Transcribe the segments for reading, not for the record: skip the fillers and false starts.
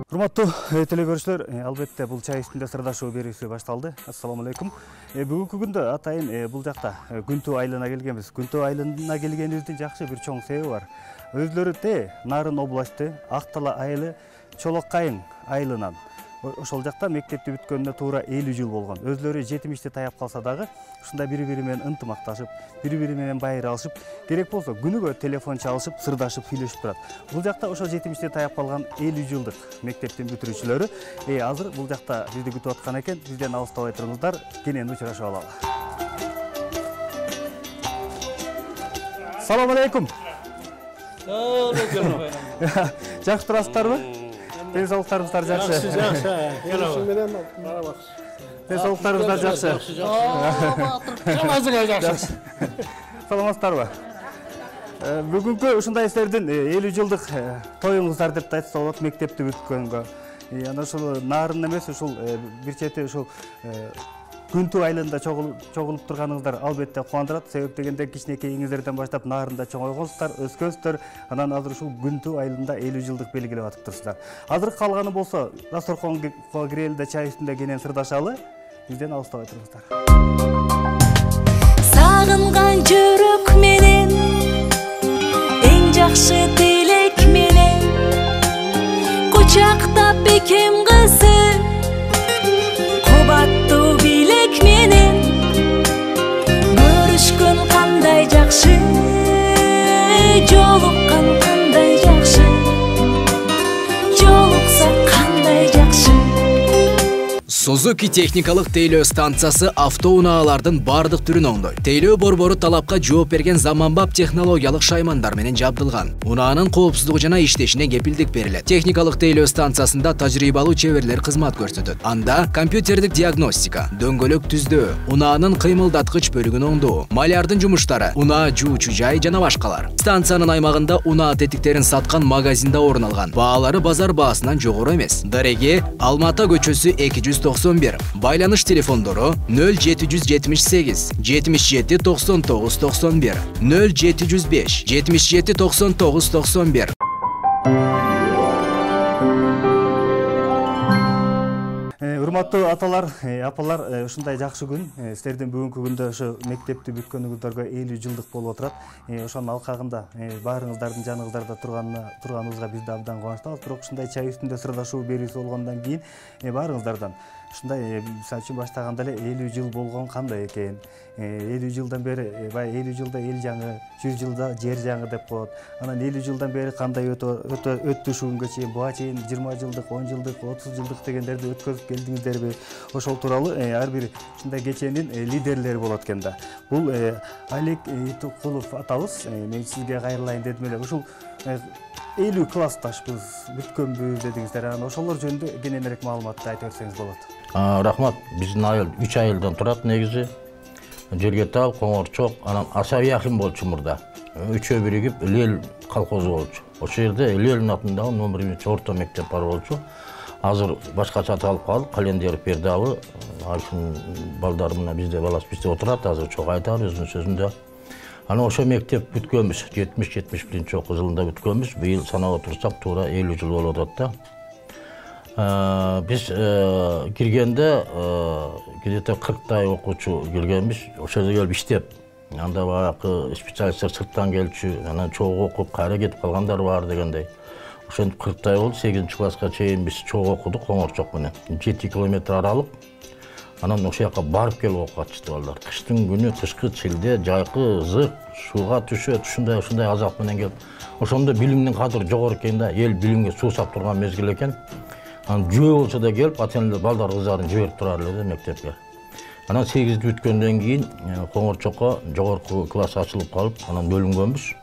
Урматтуу телекөрүүчүлөр, албетте бул чай үстүндө сырдашуу берүүсү башталды. Ассаламу алейкум. Бүгүнкү күндө атайын бул жакта Күнтүү айылына келгенбиз. Күнтүү айылына келгенибиздин жакшы бир чоң себеби бар. Өздөрү Нарын областы Актала айылы Чолоккайың айылынан ошол жакта мектепти бүткөнүнө туура 50 жыл болгон. Өзлөрү 70-ти таяп калса дагы, ушундай бири-бири менен ынтымакташып, бири-бири менен байыр алышып, керек болсо күнүгө телефон чалышып, сырдашып, сүйлөшүп турат. Бул жакта ошол 70-ти таяп калган 50 жылдык мектептин бүтүрүүчүлөрү азыр бул жакта бизди күтүп аткан экен. Бизден алыстабай туруңуздар, кенен учурашып алалы. Салам алейкум. Жакшы турасыздарбы? Денсаулыктарыңыздар жакшы. Денсаулыктарыңыздар жакшы. Саламатсыздарбы? Бүгүнкү ушундай силердин 50 жылдык тоюңуздар деп айтса болот, мектепти бүткөнгө. Анан ушул Нарын эмес, ушул бир чети ушул Күнтүү айылында чогулуп турганыңыздар албетте кубандырат. Себеп дегенде кичинекейиңиздерден баштап Нарында чоңойгонсуздар, өскөнсүздөр. Анан азыр ушул Күнтүү айылында 50 жылдык белгилеп атыптырсыздар. Азыр калганы болсо, дасторконго кирели да чай үстүндө кенен сырдашалы. Бизден алыстабай туруңуздар. Сагынган жүрөк менен, эң жакшы тилек менен, кучактап бекем кызы, кубаттуу билек менен, көрүшкөн кандай жакшы, жолуккан кандай жакшы, жолукса кандай жакшы. Suzuki техникалык тейлөө станциясы автоунаалардын бардык түрүн оңдойт. Тейлөө борбору талапка жооп берген заманбап технологиялык шаймандар менен жабдылган. Унаанын коопсуздугу жана иштешине кепилдик берилет. Техникалык тейлөө станциясында тажрыйбалуу чеберлер кызмат көрсөтөт. Анда компьютердик диагностика, дөңгөлөк түздөө, унаанын кыймылдаткыч бөлүгүн оңдоо, малярдын жумуштары, унаа жуучу жай жана башкалар. Станциянын аймагында унаа тетиктерин саткан магазинде орун алган. Баалары базар баасынан жогору эмес. Дареге Алмата көчөсү 291. Байланыш телефондору 0778 77 99 91 0705 77 99 91. Урматтуу аталар, апалар, ушундай жакшы күн. Силердин бүгүнкү күндө ошо мектепти бүткөнүңүздөргө 50 жылдык болуп отурат. Ошонун алкагында баарыңыздардын жаныңыздарда турганыбызга биз да абдан кубанычтабыз. Бирок ушундай чай үстүндө сырдашуу берүүсү болгондон кийин баарыңыздардан ушундай мисалы үчүн баштаганда эле 50 жыл болгон кандай экен? 50 жылдан бери, 50 жылда эл жаңы, 100 жылда жер жаңы деп коет. Анан 50 жылдан бери кандай өттү ушул күнгө чейин, буга чейин 20 жылдык, 10 жылдык, 30 жылдык дегендерди өткөрүп келдиңиздерби? Ошол тууралуу ар бир ушундай кеченин лидерлери болот экен да. Бул Алек Итукулов атабыз. Мен сизге кайрылайын дедим эле. Ушул 50 классташпыз, бүткөнбүз дедиңиздер. Анан ошолор жөнүндө кененирээк маалыматты айтып берсеңиз болот. Рахмат. Биздин айыл 3 айылдан турат негизи. Жергетал, Коңорчок, анан Асабияхин болчу мурда. Үчөө биригип Лел колхозу болчу. Ошол жерде Лелдин атындагы номер 1 орто мектеп бар болчу. Азыр башкача аталып калды, Календеров Пердалы. Айшын балдары мына бизде баласы отурат, азыр чок айтар өзүнүн сөзүндө. Анан ошо мектеп бүткөнбүз, 70-71 окуу жылында бүткөнбүз. Быйыл санап отурсак туура 50 жыл болуп атат да. Биз киргенде где-то 40 окуучу келгенбиз. Ошол жерге келип иштеп, анда баягы специалисттер сырттан келчү, анан чогуу окуп кайра кетип калгандар бар дегендей. Ошентип 40 болду. 8-класска чейин биз чогуу окудук Коңорчок менен. 7 километр аралык. Анан ошол жака барып келип окуп атышты балдар. Кыштын күнү, кышкы чилде, жайкы ызык, сууга түшөт, ушундай азап менен келип. Ошондо билимдин кадыры жогору экен да, эл билимге суу сап турган мезгил экен. Анан жөө болсо да келип, ата-энелер балдар кыздарын жиберип турар эле мектепке. Анан 8 бүткөндөн кийин Коңорчокко жогорку класс ачылып калып, анан бөлүнгөнбүз.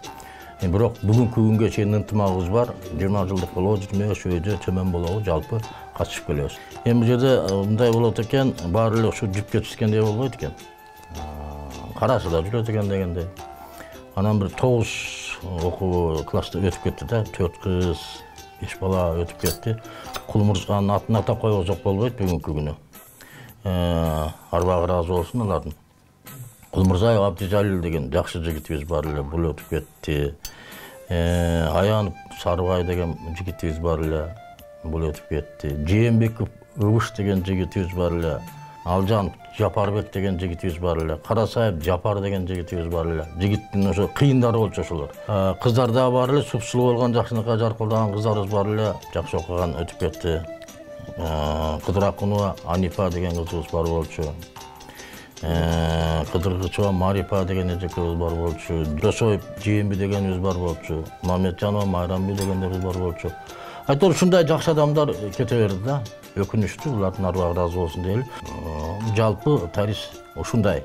Бирок бүгүнкү күнгө чейин ынтымагыбыз бар. 20 жылдык болобу, 25 өйдө төмөн болобу, жалпы катышып келебиз. Бул жерде мындай болот экен, баары эле ушу жүпкө түшкөндөй болбойт экен. Карасы да жүрөт экен дегендей. Анан бир 9 окуу класста өтүп кетти да, 4 кыз, 5 бала өтүп кетти. Кулмурзганын атын атап койгозок болбойт бүгүнкү күнү. Арбагы ыраазы болсун алардын. Кулмурзаев Абдижалил деген жакшы жигитибиз бар эле, бул өтүп кетти. Аянов Сарыбай деген жигитибиз бар эле. бул өтүп кетти. Жээнбеков Ыбыш деген жигитибиз бар эле. Алжан Жапарбек деген жигитибиз бар эле. Карасаев Жапар деген жигитибиз бар эле. Жигиттин ошо кыйындары болчу ошолор. Кыздар да бар эле, супсулуу болгон, жакшынакай жаркылдаган кыздарыбыз бар эле. Жакшы окуган өтүп кетти. Кыдыракунова Анифа деген кызыбыз бар болчу. Кыдыргычова Марипа деген эжекебиз бар болчу. Жошоев Жээнби дегенибиз бар болчу. Мамеджанова Майрамби дегендерибиз бар болчу. Айтор ушундай жакшы адамдар кете берди да. Өкүнүчтүү, булардын арбагы ыраазы болсун дейли. Жалпы тарих ушундай.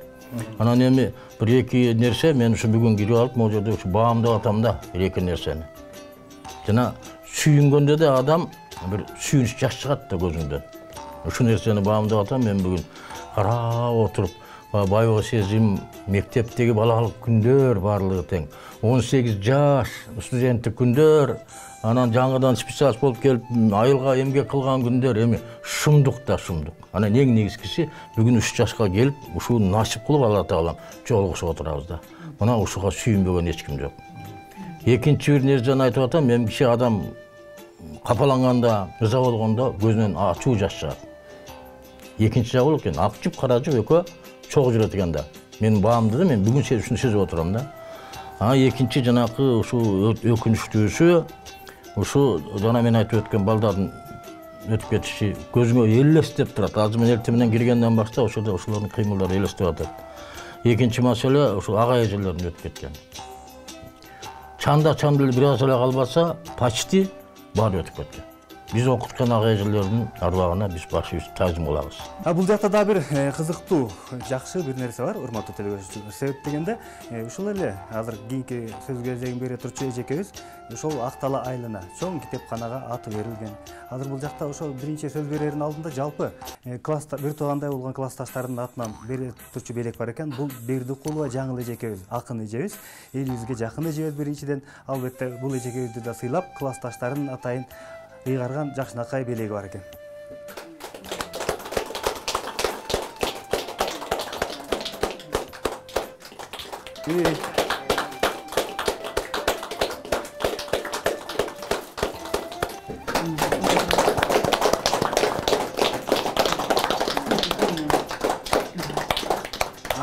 Анан эми бир-эки нерсе мен ушу бүгүн кирип алып, могу жерде ушу баамдап атам да, бир-эки нерсени. Жана сүйүнгөндө да адам бир сүйүнүч жаш чыгат да көзүңдөн. Ушу нерсени баамдап атам мен бүгүн карап отуруп, байбы сезим, мектептеги балалык күндөр баардыгы тең. 18 жаш, студенттик күндөр, анан жаңыдан специалист болуп келип, айылга эмгек кылган күндөр, эми шумдук да шумдук. Анан эң негизгиси бүгүн 3 жашка келип, ушул насип кылып Алла таалам жолугушуп отурабыз да. Мына ушуга сүйүнбөгөн эч ким жок. Экинчи бир нерсени айтып атам, эми киши адам капаланганда, ыза болгондо көзүнөн ачуу жаш чыгат. Экинчи жагы болот экен, ак жуп, кара жуп экөө чогуу жүрөт экен да. Мен баамды да, мен бүгүн ушуну сезип отурам да. Экинчи жанакы ушул өкүнүчтүүсү, ушу жана мен айтып өткөн балдардын өтүп кетиши көзүңө элестеп турат. Азыр мен эртең менен киргенден баштап ошолда ошолордун кыймылдары элестеп атат. Экинчи маселе ушул ага эжелердин өтүп кеткен. Чанда эле бир аз эле калбаса, почти баары өтүп кеткен. Биз окуткан ага эжелердин арбагына биз башыбыз тазим болабыз. Бул жакта да бир кызыктуу, жакшы бир нерсе бар, урматтуу телегөрүүчүлөр. Себеп дегенде, ушул эле азыр кийинки сөз кезегин бере турчу эжекебиз ошол Актала айлана чоң китепканага аты берилген. Азыр бул жакта ошол биринчи сөз берердин алдында жалпы класста бир туугандай болгон классташтардын атынан бере турчу белек бар экен. Бул Бердикулова Жаңыл эжекебиз, акын эжебиз, элибизге жакын эжебиз биринчиден. Албетте бул эжекебизди да сыйлап, классташтарынын атайын ыйгарган жакшынакай белеги бар экен.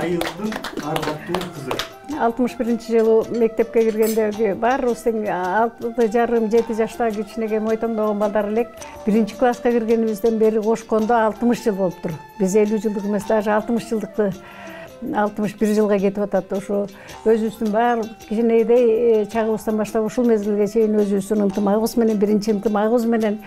Айылдын арбаттуу кызы. 61-жылы мектепке киргендеги баарыбыз тең 6,5-7 жаштагы кичинекей мойтондогон балдар элек. Биринчи класска киргенибизден бери кошкондо 60 жыл болуптур. Биз 50 жылдык эмес, даже 60 жылдыкты 61 жылга кетип атат. Ошо өзүбүздүн баар кичинекей чагыбыздан баштап ушул мезгилге чейин өзүбүздүн ынтымагыбыз менен, биринчи ынтымагыбыз менен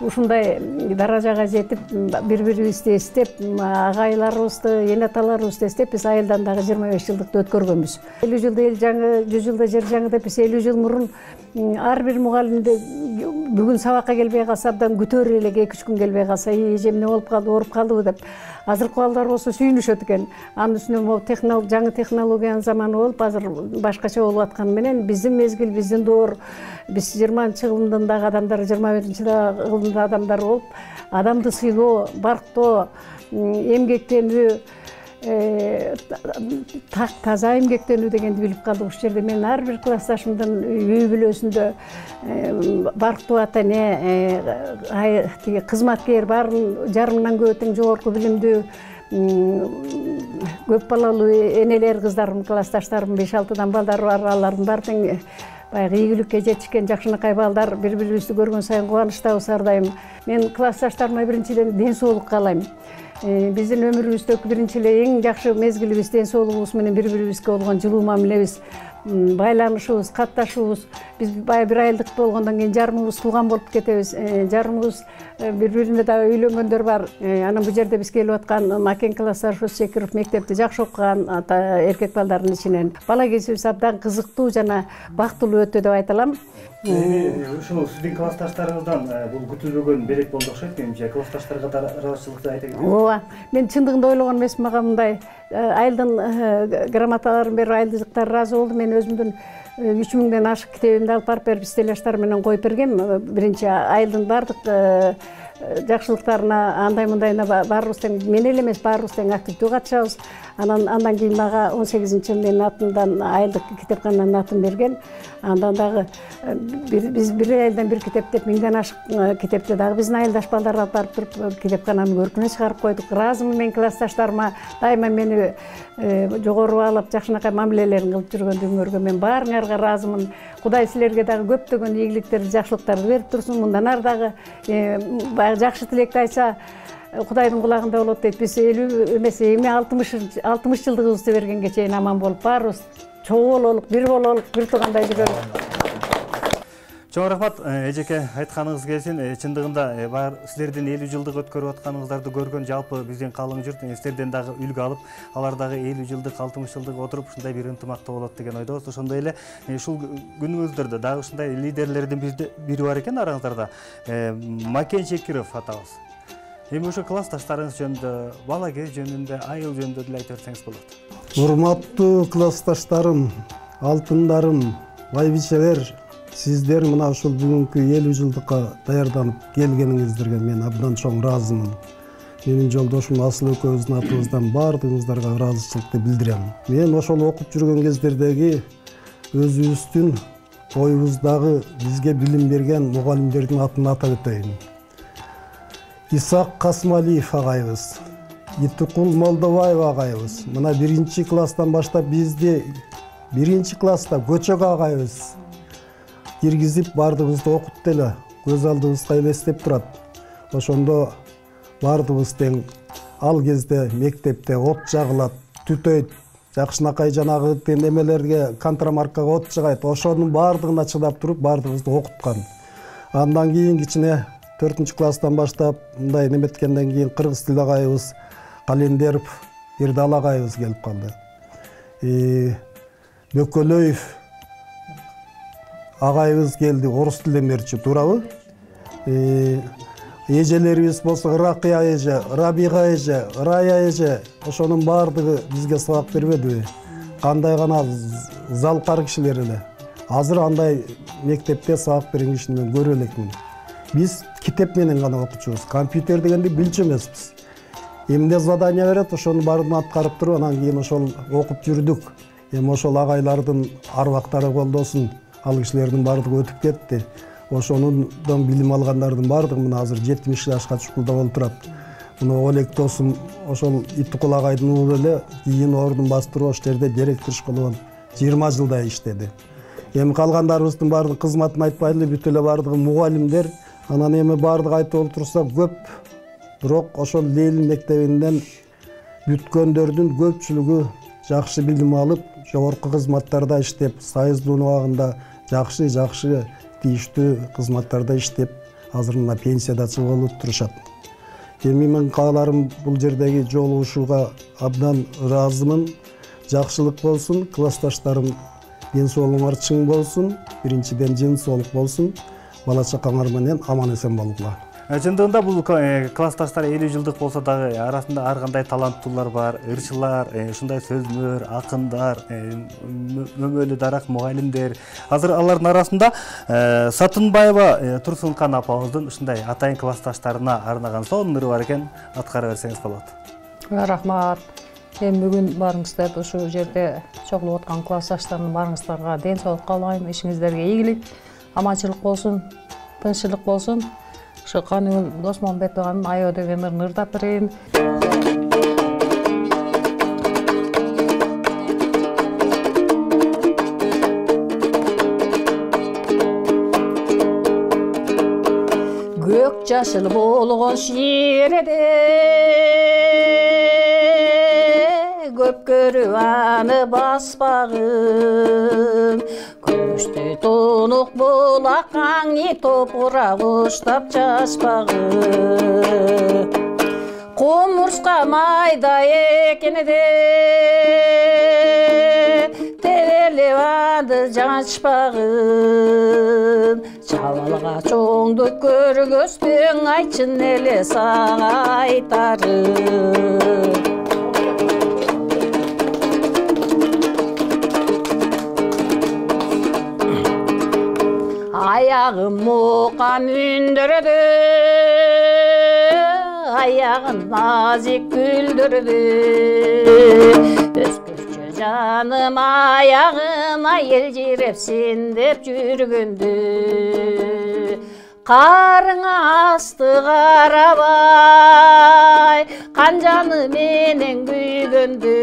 ушундай даражага жетип, бири-бирибизди эстеп, агайларыбызды, эне аталарыбызды эстеп, биз айылдан дагы 25 жылдыкты өткөргөнбүз. 50 жылда эл жаңы, 100 жылда жер жаңы деп биз 50 жыл мурун ар бир мугалимди бүгүн сабакка келбей калса, абдан күтөөр элек 2-3 күн келбей калса, эже эмне болуп калды, ооруп калдыбы деп. Азыркы балдар болсо сүйүнүшөт экен. Анын үстүнө жаңы технологиянын заманы болуп, азыр башкача болуп атканы менен биздин мезгил, биздин доор, биз 20-кылымдагы адамдар, 21-кылымдагы адамдар болуп, адамды сыйлоо, барктоо, эмгектенүү, таза эмгектенүү дегенди билип калдык. Ушул жерде мен ар бир классташымдын үй бүлөсүндө барктуу ата эне, тиги кызматкер баарын жарымынан көп тең жогорку билимдүү көп балалуу энелер, кыздарым, классташтарым 5-6 балдары бар, алардын баары тең баягы ийгиликке жетишкен жакшынакай балдар. Бири-бирибизди көргөн сайын кубанычтабыз ар дайым. Мен классташтарыма биринчиден ден соолук каалайм. Биздин өмүрүбүздөгү биринчи эле эң жакшы мезгилибиз ден соолугубуз менен бири-бирибизге болгон жылуу мамилебиз, байланышыбыз, катташуубуз. Биз баягы бир айылдык болгондон кийин жарымыбыз тууган болуп кетебиз. Жарымыбыз бири-бирине дагы үйлөнгөндөр бар. Анан бул жерде биз келип аткан Макен классташыбыз Секиров мектепти жакшы окуган эркек балдардын ичинен. Бала кезибиз абдан кызыктуу жана бактылуу өттү деп айта алам. Ушул сиздин классташтарыңыздан бул күтүлбөгөн белек болду окшойт. Менимче классташтарга да ыраазычылыкты айта кетесиз. Ооба. Мен чындыгында ойлогон эмесмин, мага мындай айылдын грамоталарын берип айылдыктар ыраазы болду. Мен өзүмдүн 3000ден ашык китебимди алып барып берип стеллаждар менен коюп бергем. Биринчи айылдын бардык жакшылыктарына андай мындайына баарыбыз тең мен эле эмес баарыбыз тең активдүү катышабыз. Андан кийин мага 18-жылы менин атымдан айылдык китепкананын атын берген. Андан дагы биз бир айылдан бир китеп деп 1000ден ашык китепти дагы биздин айылдаш балдар алып барып туруп китепкананын көркүнө чыгарып койдук. Ыраазымын мен классташтарыма, дайыма мени жогору баалап жакшынакай мамилелерин кылып жүргөндүгүңөргө мен баарыңарга ыраазымын. Кудай силерге дагы көптөгөн ийгиликтерди, жакшылыктарды берип турсун. Мындан ары дагы баягы жакшы тилекти айтса Кудайдын кулагында болот дейт. Биз 50 эмес 60 жылдыгыбызды бергенге чейин аман болуп баарыбыз чогуу бололук, бир бололук, бир туугандай жүрөлүк. Чоң рахмат, эжеке, айтканыңыз келсин. Чындыгында бар силердин 50 жылдык өткөрүп атканыңыздарды көргөн жалпы биздин калың журт силерден дагы үлгү алып, алар дагы 50 жылдык, 60 жылдык отуруп ушундай бир ынтымакта болот деген ойдобуз. Ошондой эле ушул күнүңүздөрдө дагы ушундай лидерлердин бири бар экен араңыздарда. Макен Шекиров атабыз. Эми ошо классташтарыңыз жөнүндө, балаге жөнүндө, айыл жөнүндө деле айтып берсеңиз болот. Урматтуу классташтарым, алтындарым, байбичелер, сиздер мына ушул бүгүнкү 50 жылдыкка даярданып келгениңиздерге мен абдан чоң ыраазымын. Менин жолдошум Асыл экөөбүздүн атыбыздан баардыгыңыздарга ыраазычылыкты билдирем. Мен ошол окуп жүргөн кездердеги өзүбүздүн оюбуздагы бизге билим берген мугалимдердин атын атап өтөйүн. Исак Касмалиев агайыбыз, Итукул Молдобаев агайыбыз. Мына 1-класстан баштап бизди 1-класста Көчөгө агайыбыз киргизип бардыгыбызды окутту эле, көз алдыбызга элестеп турат. Ошондо бардыгыбыз тең ал кезде мектепте от жагылат, түтөйт, жакшынакай жанагы эмелерге контрамаркага от жагайт. Ошонун бардыгына чыдап туруп бардыгыбызды окуткан. Андан кийин кичине 4-класстан баштап мындай неметкенден кийин кыргыз тил агайыбыз Календеров Эрдал агайыбыз келип калды. Бөкөлөев агайыбыз келди, орус тилден берчү, туурабы? Эжелерибиз болсо Ракыя эже, Рабига эже, Рая эже, ошонун бардыгы бизге сабак бербедиби? Кандай гана залкар кишилер эле. Азыр андай мектепте сабак берген кишини мен көрө элекмин. Биз китеп менен гана окучубуз, компьютер дегенди билчү эмеспиз. Эмне задание берет, ошонун баарын аткарып туруп, анан кийин ошол окуп жүрдүк. Эми ошол агайлардын арбактары колдосун, ал кишилердин баардыгы өтүп кетти. Ошонудан билим алгандардын баардыгы мына азыр 70 жашка чукулда болуп турат. Мына Олег досум ошол Итукул агайдын уулу эле кийин ордун бастырып ошол жерде директор школунан 20 жылдай иштеди. Эми калгандарыбыздын баардыгы кызматын айтпайлы, бүт эле баардыгы мугалимдер. Анан эми баардыгы айтып олтурса көп, бирок ошол Ленин мектебинен бүткөндөрдүн көпчүлүгү жакшы билим алып, жогорку кызматтарда иштеп, Союздун убагында жакшы тийиштүү кызматтарда иштеп, азыр мына пенсияда чыгып болуп турушат. Эми мен кааларым бул жердеги жолугушууга абдан ыраазымын. Жакшылык болсун, классташтарым ден соолугуңар чың болсун, биринчиден жын соолук болсун, бала чакаңар менен аман эсен болгула. Чындыгында бул классташтар 50 жылдык болсо дагы арасында ар кандай таланттуулар бар, ырчылар, ушундай сөзмөр, акындар, мөмөлү дарак мугалимдер. Азыр алардын арасында Сатынбаева Турсункан апабыздын ушундай атайын классташтарына арнаган сонун ыры бар экен, аткара берсеңиз болот. Рахмат. Мен бүгүн барыңыздар ушул жерде чогулуп аткан классташтардын барыңыздарга ден соолук каалайм, ишиңиздерге ийгилик, аманчылык болсун, тынччылык болсун. Ошо Каныбек Досмамбетованын Айо деген ырын ырдап берейин. Көк жашыл болгон ширеде көп көрүп аны баспагын, көштү тонук булак аңи топурак уштап чачпагын. Кумурска майда экениде тебелеп аны жанчпагын, чабалга чоңду көргөзбөң, айтчын эле сага айтарын. Ayağım muqa mündürdü, ayağın nazik güldürdü. Özgürce canım ayağıma elcirepsin dep жүргөндü. Karın astı karabay, kancanı menen güygöndü.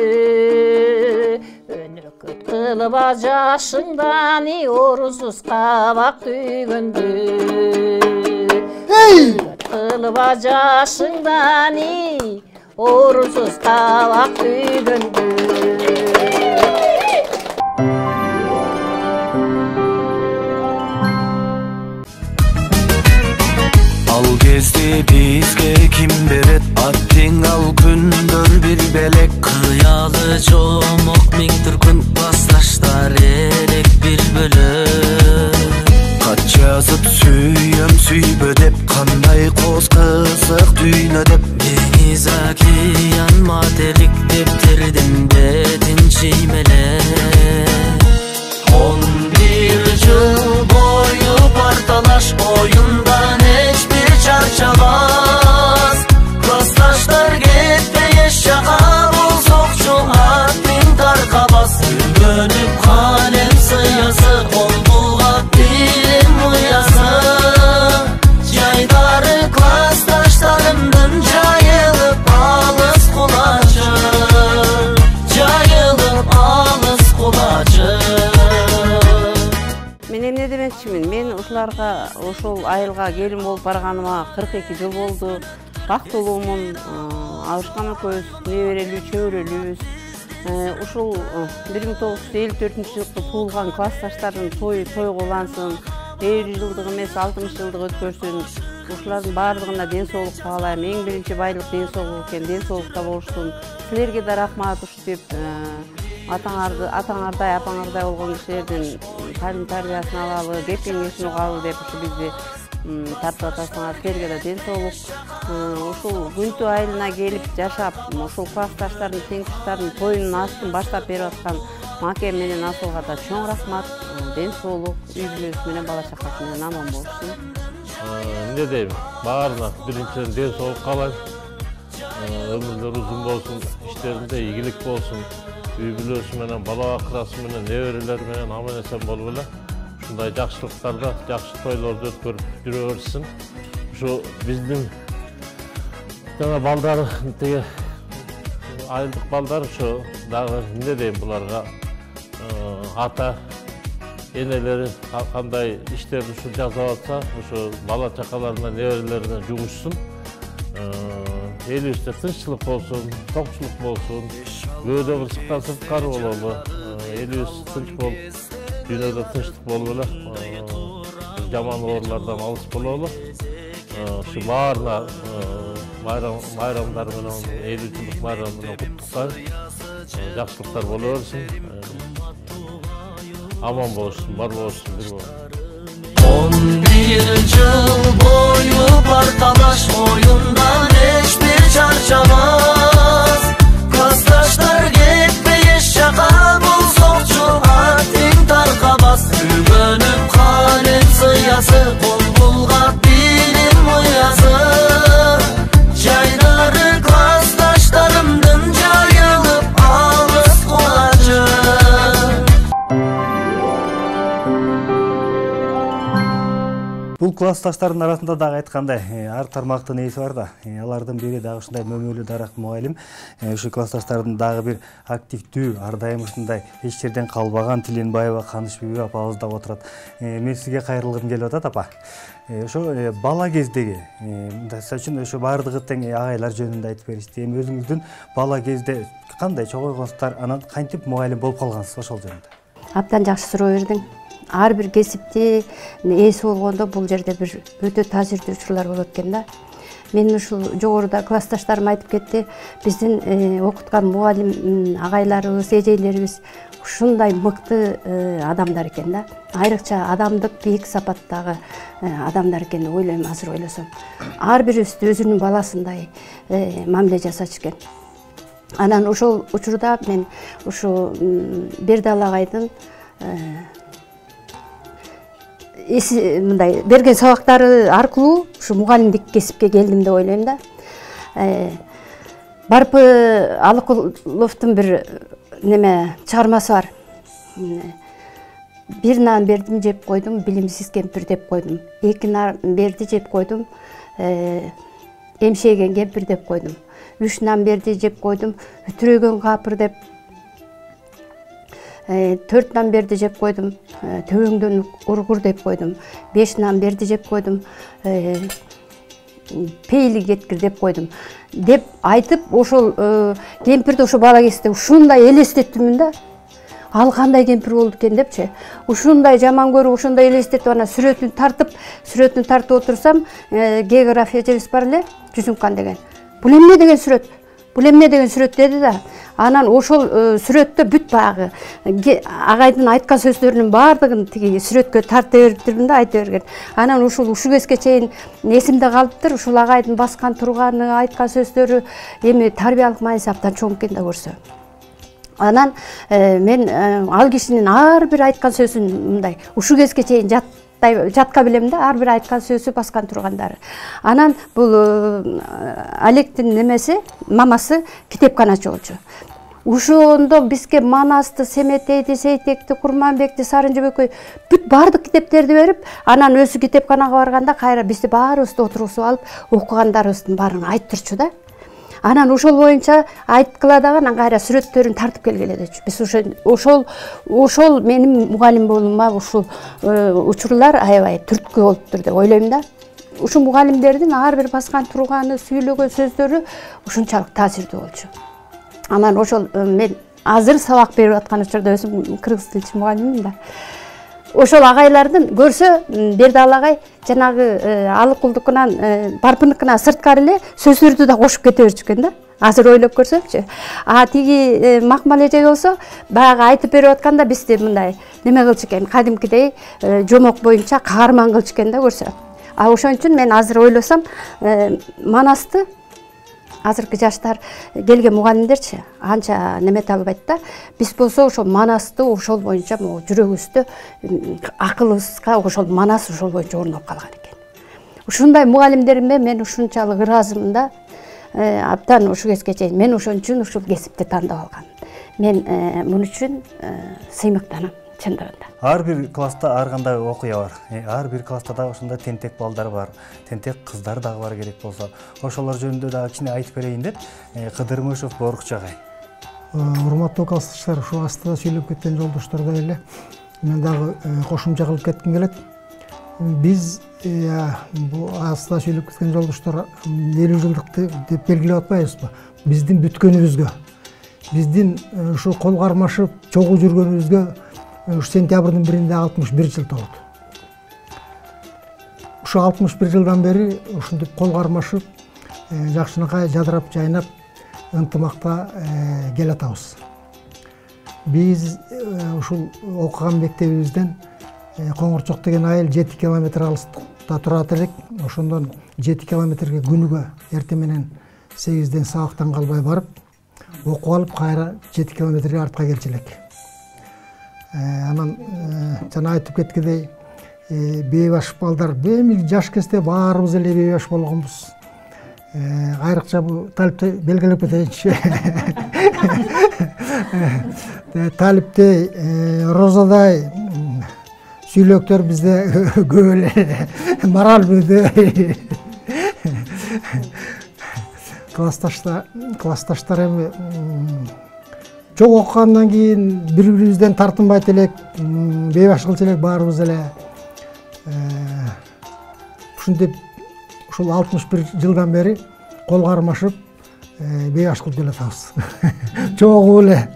Önürköt kılıba yaşыңдан орусуз кабак түйгөндү. Кылыба жашыңдан орусуз кабак түйгөндү. Ал кезде бизге ким берет аттың ал күндөр бир белек. Кыялы жомок миң түркүн классташтар элек бир бөлөк. Кат жазып сүйөм сүйбө деп, кандай коз кызык дүйнө деп. Деңиз океан мателик дептердин бетин чиймелеп. 11 жыл бою парталаш оюндан эч бир чарчабас. Классташтар кетпейеш жака болсокчу аттың таркабас. Күлгөнүп калем сыясы кол булгап билим уясы. Жайдары классташтарымдын жайылып алыс кулачы, жайылып алыс кулачы. Мен эмне демекчимин, мен ушуларга ошол айылга келин болуп барганыма 42 жыл болду. Бактылуумун, Алышкан экөөбүз неберелүү, чөбөрөлүүбүз. Ушул 1954-жылы туулган классташтардын той тойлансын, 50 жылдык эмес 60 жылдык өткөрсүн. Ушулардын баардыгына ден соолук каалайм. Эң биринчи байлык ден соолук экен, ден соолукта болушсун. Силерге да рахмат ушинтип атаңардай, апаңардай болгон кишилердин талим тарбиясын алалы, кеп кеңешин угалы деп ушу бизди тартып атасыңар. Силерге да ден соолук. Ушул Күнтү айылына келип жашап, ушул классташтардын, теңтиштардын тоюнун астын баштап берип аткан Макем менен Асылга да чоң рахмат. Ден соолук, үй бүлөсү менен бала чакасы менен аман болушсун. Эмне дейм? Баарына биринчиден ден соолук каалайм. Өмүрлөрү узун болсун, иштеринде ийгилик болсун. Үй бүлөсү менен, бала акырасы менен, неберелери менен аман эсен болуп эле ушундай жакшылыктарда, жакшы тойлорду өткөрүп жүрө берсин. Ушу биздин жана балдар, тиги айылдык балдар ушу дагы эмне дейм буларга ата энелери кандай иштерди ушу жасап атса, ушу бала чакаларына, неберелерине жугушсун. Элибизде тынччылык болсун, токчулук болсун, көөдө кырсыктан сырткары бололу, элибиз тынч болуп, дүйнөдө тынчтык болуп эле, жаман оорулардан алыс бололу. Ушу баарына майрамдар менен, 50 жылдык майрам менен куттуктайм. Жакшылыктар боло берсин, аман болушсун, бар болушсун, бир болушсун. 11 жыл бою парталаш оюндан эч бир чарчабас. Классташтар кетпейеш жака болсокчу аттың таркабас. Күлгөнүп калем сыясы кол булгап билим уясы. Жайдары классташтарымдын жайылып алыс кулачы. Бул классташтардын арасында дагы айткандай, ар тармактын ээси бар да. Алардын бири дагы ушундай мөмөлүү дарак мугалим. Ушу классташтардын дагы бир активдүү, ар дайым ушундай эч жерден калбаган Тиленбаева Канышбиби апабыз да отурат. Мен сизге кайрылгым келип атат, апа. Ошо бала кездеги, мисалы үчүн ошо баардыгы тең агайлар жөнүндө айтып беришти. Эми өзүңүздүн бала кезде кандай чогойгонсуздар, анан кантип мугалим болуп калгансыз ошол жөнүндө? Абдан жакшы суроо бердиң. Ар бир кесипти ээси болгондо бул жерде бир өтө таасирдүү учурлар болот экен да. Мен ушул жогоруда классташтарым айтып кетти, биздин окуткан мугалим агайларыбыз, эжейлерибиз ушундай мыкты адамдар экен да. Айрыкча адамдык бийик сапаттагы адамдар экен деп ойлойм, азыр ойлосом. Ар бирибизди өзүнүн баласындай мамиле жасачу экен. Анан ошол учурда мен ушу Бердал агайдын мындай берген сабактары аркылуу ушу мугалимдик кесипке келдим деп ойлойм да. Барпы Алыкуловдун бир неме чыгармасы бар. Бир нан бердим жеп койдум, билимсиз кемпир деп койдум. Эки нан берди жеп койдум, эмшеген кемпир деп койдум. 3 нан берди жеп койдум, үтүрөгөн капыр деп. 4 нан берди жеп койдум, төбөңдөн ургур деп койдум. 5 нан берди жеп койдум, пейли кеткир деп койдум. Деп айтып, ошол кемпирди ошо бала кезде ушундай элестеттимин да. Ал кандай кемпир болду экен депчи. Ушундай жаман көрүп, ошондой элестетип, ана сүрөтүн тартып отурсам, география жерибиз бар эле, Жүзүнкан деген. Бул эмне деген сүрөт? Бул эмне деген сүрөт деди да. Анан ошол сүрөттө бүт багы агайдын айткан сөздөрүнүн баардыгын тиги сүрөткө тарта бериптирмин да, айта берген. Анан ушул кезге чейин эсимде калыптыр. Ушул агайдын баскан турганы, айткан сөздөрү эми тарбиялык мааниси абдан чоң экен да көрсө. Анан мен ал кишинин ар бир айткан сөзүн мындай ушул кезге чейин жатка билем да, ар бир айткан сөзү, баскан тургандары. Анан бул Олегтин немеси, мамасы китепканачы болчу. Ошондо бизге Манасты, Семетейди, Сейтекти, Курманбекти, Сарынжыбекөй бүт бардык китептерди берип, анан өзү китепканага барганда кайра бизди баарыбызды отургузуп алып, окугандарыбыздын баарын айттырчу да. Анан ошол боюнча айткыла дагы, анан кайра сүрөттөрүн тартып келгиле дечү. Биз ошол менин мугалим болуума ушул учурлар аябай түрткү болуптур деп ойлойм да. Ушул мугалимдердин ар бир баскан турганы, сүйлөгөн сөздөрү ушунчалык таасирдүү болчу. Анан ошол мен азыр сабак берип аткан учурда өзүм кыргыз тилчи мугалиммин да. Ошол агайлардын көрсө, Бердал агай жанагы Алыкулдукунан, Барпыныкынан сырткары эле сөздөрдү да кошуп кете берчү экен да. Азыр ойлоп көрсөмчү. Тиги Макмал эже болсо, баягы айтып берип атканда бизди мындай неме кылчу экен, кадимкидей жомок боюнча каарман кылчу экен да көрсө. Ошон үчүн мен азыр ойлосом, Манасты азыркы жаштар келген мугалимдерчи анча немете албайт да. Биз болсо ошол Манасты ошол боюнча жүрөгүбүздө, акылыбызга ошол Манас ошол боюнча орноп калган экен. Ушундай мугалимдериме мен ушунчалык ыраазымын да. Абдан ушул кезге чейин мен ошон үчүн ушул кесипти тандап алгам. Мен мун үчүн сыймыктанам. Ар бир класста ар кандай окуя бар. Ар бир класста дагы ошондой тентек балдар бар, тентек кыздар дагы бар керек болсо. Ошолор жөнүндө дагы кичине айтып берейин деп, Кыдырмышев Борукчу агай. Урматтуу классташтар, ушул астыда сүйлөп кеткен жолдоштордой эле мен дагы кошумча кылып кетким келет. Биз бул астыда сүйлөп кеткен жолдоштор 50 жылдыкты деп белгилеп атпайбызбы? Биздин бүткөнүбүзгө, биздин ушул кол кармашып чогуу жүргөнүбүзгө сентябрдын 1-inde 61 жыл толду. Ушу 61 жылдан бери ушинтип кол кармашып, жакшынакай жадырап жайнап, ынтымакта келатабыз. Биз ушул окуган мектебибизден Коңорчок деген айыл 7 километр алыстыкта турат элек. Ошондон 7 километрге күнүгө эртең менен 8-ден сабактан калбай барып, окуп алып кайра 7 километрге артка келчү элек. Анан жана айтып кеткендей, бейбаш балдар, эми жаш кезде баарыбыз эле бейбаш болгонбуз. Айрыкча бул Талипти белгилеп кетейинчи. Талиптей, Розадай сүйлөктөр бизде көп эле, Маралбүйдө. Классташтар эми чоң окугандан кийин бири-бирибизден тартынбайт элек, бейбаш кылчу элек баарыбыз эле. Ушинтип ушул 61 жылдан бери кол кармашып бейбаш кылып келатабыз. Чогуу эле.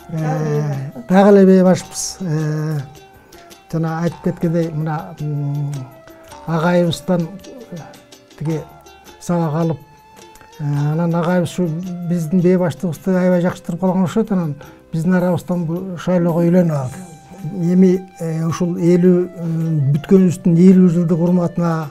Дагы эле бейбашпыз. Жана айтып кеткендей, мына агайыбыздан тиги сабак алып, анан агайыбыз ушу биздин бейбаштыгыбызды аябай жакшыртып калган окшойт. Анан биздин арабыздан шайлоого үйлөнүп алды. Эми ушул 50 бүткөнүбүздүн 50 жылдык урматына,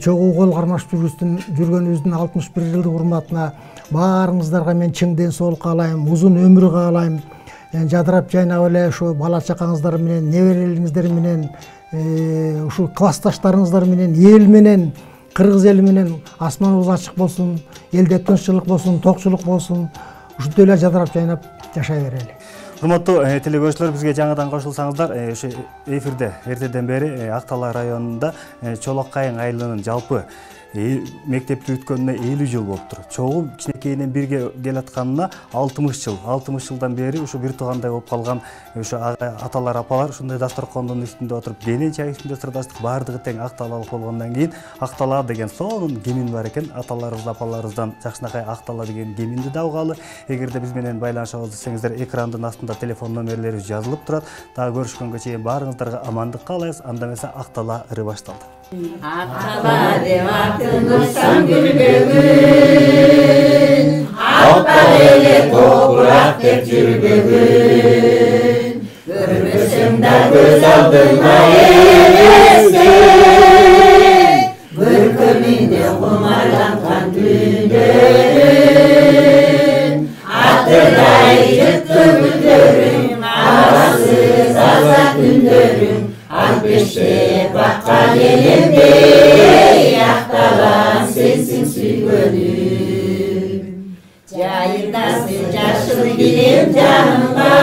чогуу кол кармашып жүргөнүбүздүн 61 жылдык урматына баарыңыздарга мен чың ден соолук каалайм, узун өмүр каалайм. Жадырап жайнап эле ушу бала чакаңыздар менен, неберелериңиздер менен ушул классташтарыңыздар менен, эл менен, кыргыз эли менен асманыбыз ачык болсун, элде тынччылык болсун, токчулук болсун, ушинтип эле жадырап жайнап жашай берели. Урматтуу телегөрүүчүлөр, бизге жаңыдан кошулсаңыздар, ушу эфирде эртеден бери Ак Талаа районунда Чолок Кайың айылынын жалпы мектепти бүткөнүнө 50 жыл болуптур. Чогуу кичинекейинен бирге келатканына 60 жыл. 60 жылдан бери ушу бир туугандай болуп калган ушу аталар, апалар ушундай дасторкондун үстүндө отуруп, денен чай үстүндө сырдаштык, баардыгы тең Ак Талаалык болгондон кийин Ак Талаа деген сонун гимн бар экен. Аталарыбыз, апаларыбыздан жакшынакай Ак Талаа деген гимнди да угалы. Эгерде биз менен байланышабыз десеңиздер, экрандын астында телефон номерлери жазылып турат. Дагы көрүшкөнгө чейин баарыңыздарга амандык каалайбыз. Анда эмесе Ак Талаа ыры башталды. Ак Талаа деп атын күлбөгүн, аппак эле топурак деп жүрбөгүн, көрмөсөң да көз алдыңа элестет, көркөмүндө кумарланган түндөрүм, атырдай жыттуу гүлдөрүм, абасыз азат түндөрүм, албеште баккан элимдей, Ак Талаам сенсиң сүйгөнүм. Жайындасың жашыл килем жанымга,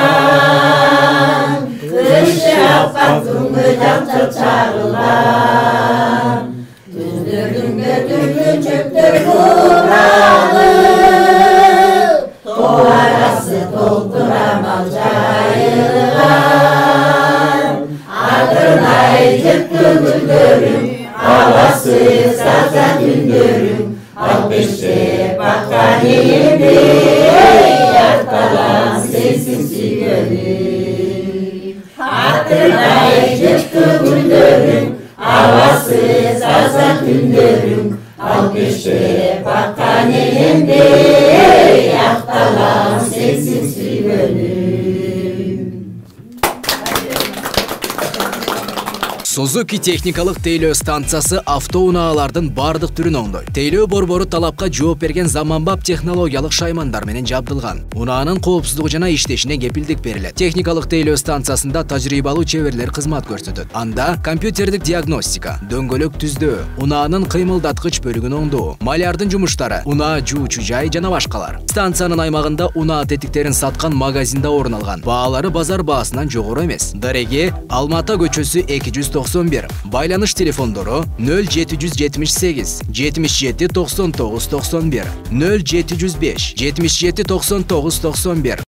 кышы аппак түнгө жапчыл чагылган, түздөрдүн көтүргөн чөптөр куралып, тоо арасы толтурамал жайылган, атырдай жыттуу гүлдөрүм, абасыз азат түндөрүм, албеште баккан элимдей, Ак Талаам сенсиң сүйгөнүм. Атырдай жыттуу гүлдөрүм, абасыз азат түндөрүм, албеште баккан элимдей, Ак Талаам сенсиң сүйгөнүм. Suzuki техникалык тейлөө станциясы автоунаалардын бардык түрүн оңдойт. Тейлөө борбору талапка жооп берген заманбап технологиялык шаймандар менен жабдылган. Унаанын коопсуздугу жана иштешине кепилдик берилет. Техникалык тейлөө станциясында тажрыйбалуу чеберлер кызмат көрсөтөт. Анда компьютердик диагностика, дөңгөлөк түздөө, унаанын кыймылдаткыч бөлүгүн оңдоо, малярдын жумуштары, унаа жуучу жай жана башкалар. Станциянын аймагында унаа тетиктерин саткан магазинде орун алган. Баалары базар баасынан жогору эмес. Дареге Алмата көчөсү 291. Байланыш телефондору 0778 77 99 91, 0705 77 99 91,